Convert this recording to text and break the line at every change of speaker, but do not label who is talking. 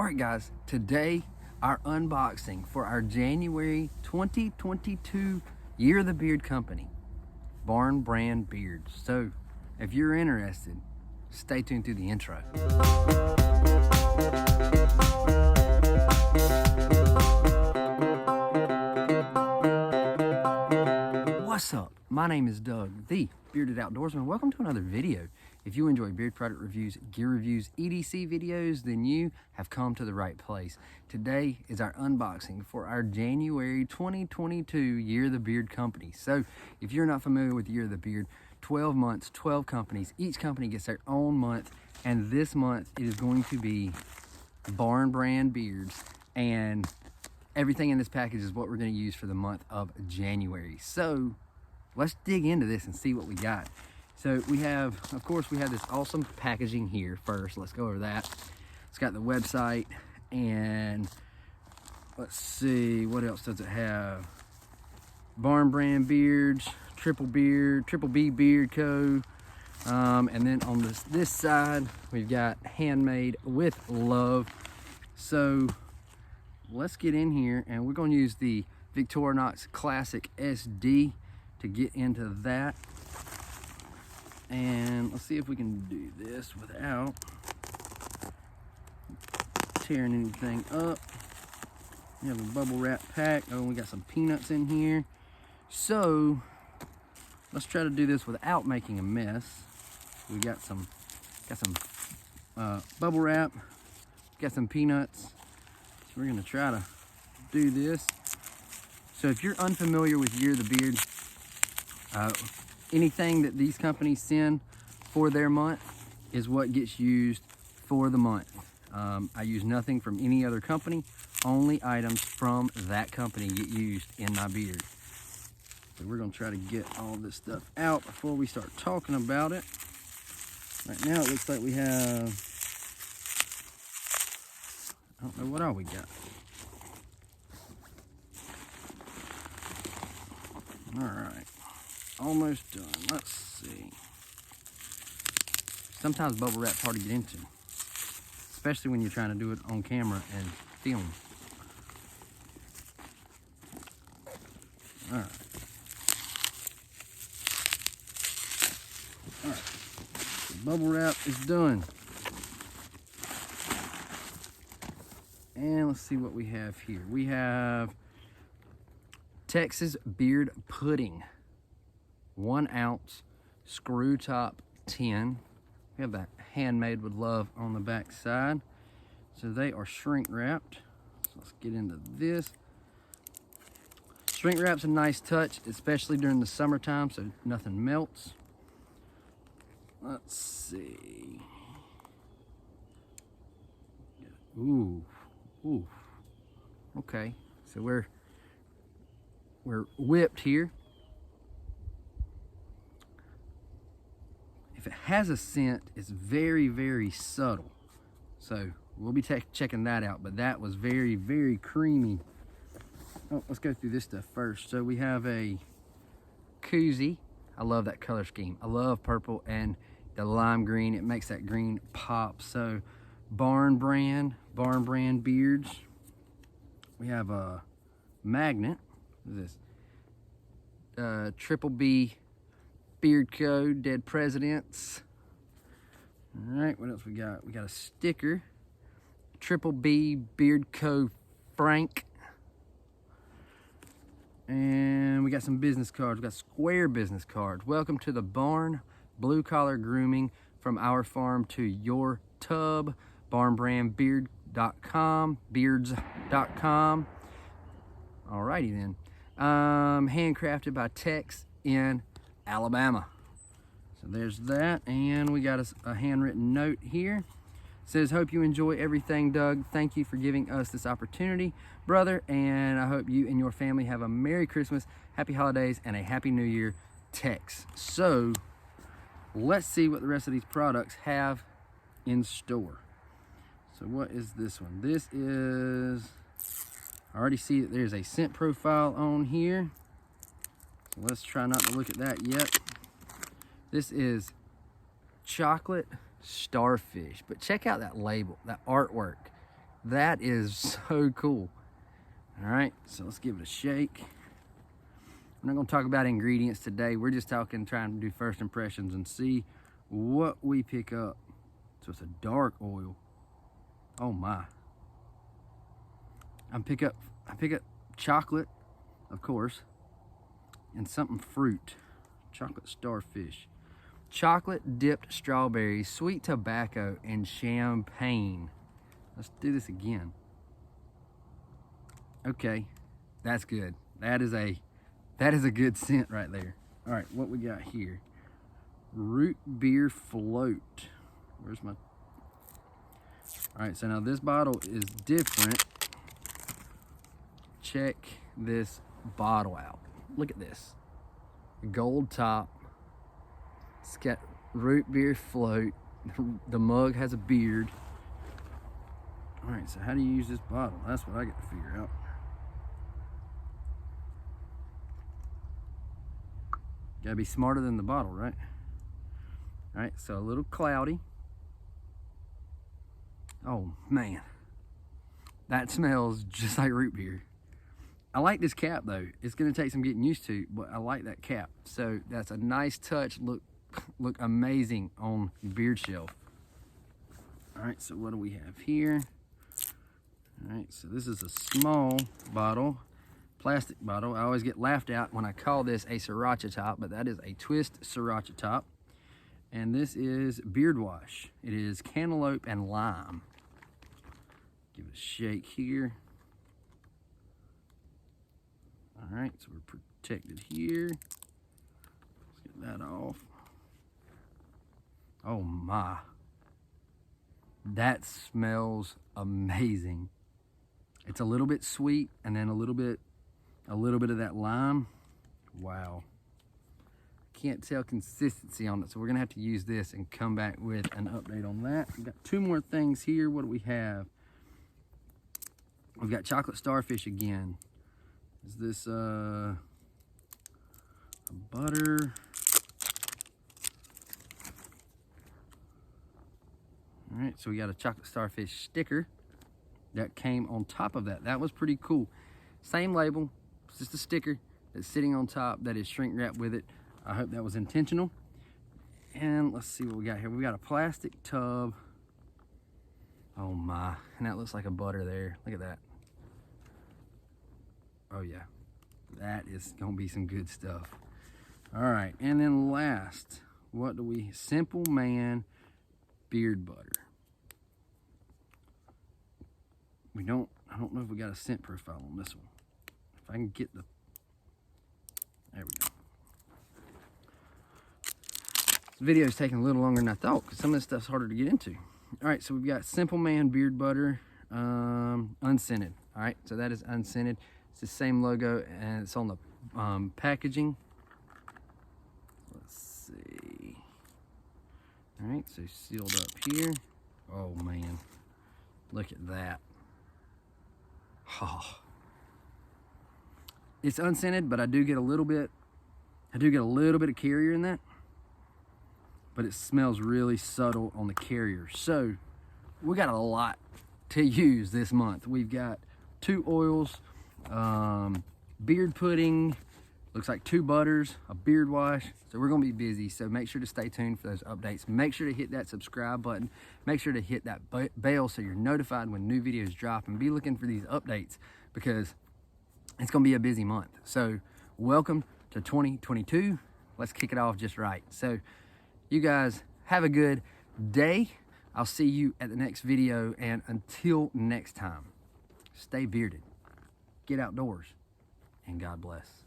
All right, guys, today our unboxing for our January 2022 Year of the Beard Company, BarnBrand Beards. So if you're interested, stay tuned through the intro. What's up? My name is Doug, the Bearded Outdoorsman. Welcome to another video. If you enjoy beard product reviews, gear reviews, EDC videos, then you have come to the right place. Today is our unboxing for our January 2022 Year of the Beard Company. So if you're not familiar with Year of the Beard, 12 months, 12 companies. Each company gets their own month, and this month it is going to be BarnBrand Beards, and everything in this package is what we're going to use for the month of January. So let's dig into this and see what we got. So we have, of course, we have this awesome packaging here first. Let's go over that. It's got the website, and let's see, what else does it have? BarnBrand Beards, Triple B Beard Co. And then on this side, we've got handmade with love. So let's get in here, and we're going to use the Victorinox Classic SD to get into that. And let's see if we can do this without tearing anything up. We have a bubble wrap pack. Oh, we got some peanuts in here. So let's try to do this without making a mess. We got some bubble wrap, got some peanuts. So we're gonna try to do this. So if you're unfamiliar with Year of the Beard, anything that these companies send for their month is what gets used for the month. I use nothing from any other company. Only items from that company get used in my beard. So we're gonna try to get all this stuff out before we start talking about it. Right now it looks like we have, I don't know, what all we got. All right. Almost done. Let's see. Sometimes bubble wrap's hard to get into, especially when you're trying to do it on camera and film. All right. All right. The bubble wrap is done. And let's see what we have here. We have Texas Beard Pudding. 1 ounce screw top tin. We have that handmade with love on the back side. So they are shrink wrapped. So let's get into this. Shrink wrap's a nice touch, especially during the summertime, so nothing melts. Let's see. Ooh. Okay, so we're whipped here. If it has a scent, it's very, very subtle. So we'll be checking that out, but that was very, very creamy. Oh, let's go through this stuff first. So we have a koozie. I love that color scheme. I love purple and the lime green. It makes that green pop. So BarnBrand Beards. We have a magnet. What is this? Triple B Beard Co. Dead Presidents. All right, what else we got? We got a sticker. Triple B Beard Co. Frank. And we got some business cards. We got square business cards. Welcome to the barn. Blue collar grooming from our farm to your tub. BarnBrandBeard.com. Beards.com. Alrighty then. Handcrafted by Tex in Alabama. So there's that, and we got a handwritten note here. It says, hope you enjoy everything, Doug. Thank you for giving us this opportunity, brother, and I hope you and your family have a Merry Christmas, Happy Holidays, and a Happy New Year, Tex. So let's see what the rest of these products have in store. So what is this one? This is, I already see that there's a scent profile on here. So let's try not to look at that yet. This is chocolate starfish, but check out that label, that artwork. That is so cool. All right, so let's give it a shake. I'm not gonna talk about ingredients today. We're just trying to do first impressions and see what we pick up. So it's a dark oil. Oh my. I pick up chocolate, of course, and something fruit. Chocolate starfish. Chocolate dipped strawberries, sweet tobacco, and champagne. Let's do this again. Okay, that's good. That is a good scent right there. All right, what we got here? Root beer float. Where's my... All right, so now this bottle is different. Check this bottle out. Look at this. Gold top. It's got root beer float. The mug has a beard. All right, so how do you use this bottle? That's what I get to figure out. Gotta be smarter than the bottle, right? All right, so a little cloudy. Oh man, that smells just like root beer. I like this cap though. It's gonna take some getting used to, but I like that cap. So that's a nice touch. Look amazing on your beard shelf. All right, so what do we have here? All right, so this is a small bottle, plastic bottle. I always get laughed at when I call this a sriracha top, but that is a twist sriracha top. And this is beard wash. It is cantaloupe and lime. Give it a shake here. All right, so we're protected here. Let's get that off. Oh my. That smells amazing. It's a little bit sweet and then a little bit of that lime. Wow. Can't tell consistency on it, so we're gonna have to use this and come back with an update on that. We've got two more things here. What do we have? We've got chocolate starfish again. Is this a butter? All right, so we got a chocolate starfish sticker that came on top of that. That was pretty cool. Same label, it's just a sticker that's sitting on top that is shrink wrapped with it. I hope that was intentional. And let's see what we got here. We got a plastic tub. Oh my, and that looks like a butter there. Look at that. Oh yeah, that is gonna be some good stuff. All right, and then last, what do we, Simple Man beard butter. I don't know if we got a scent profile on this one. If I can get the, there we go. This video is taking a little longer than I thought because some of this stuff's harder to get into. All right, so we've got Simple Man beard butter, unscented. All right, so that is unscented. It's the same logo and it's on the packaging. Let's see. All right, so sealed up here. Oh man, look at that. Oh. It's unscented, but I do get a little bit of carrier in that. But it smells really subtle on the carrier. So we got a lot to use this month. We've got 2 oils, beard pudding, looks like 2 butters, a beard wash. So we're gonna be busy, so make sure to stay tuned for those updates. Make sure to hit that subscribe button. Make sure to hit that bell so you're notified when new videos drop, and be looking for these updates because it's gonna be a busy month. So welcome to 2022. Let's kick it off just right. So you guys have a good day. I'll see you at the next video, and until next time, stay bearded, get outdoors, and God bless.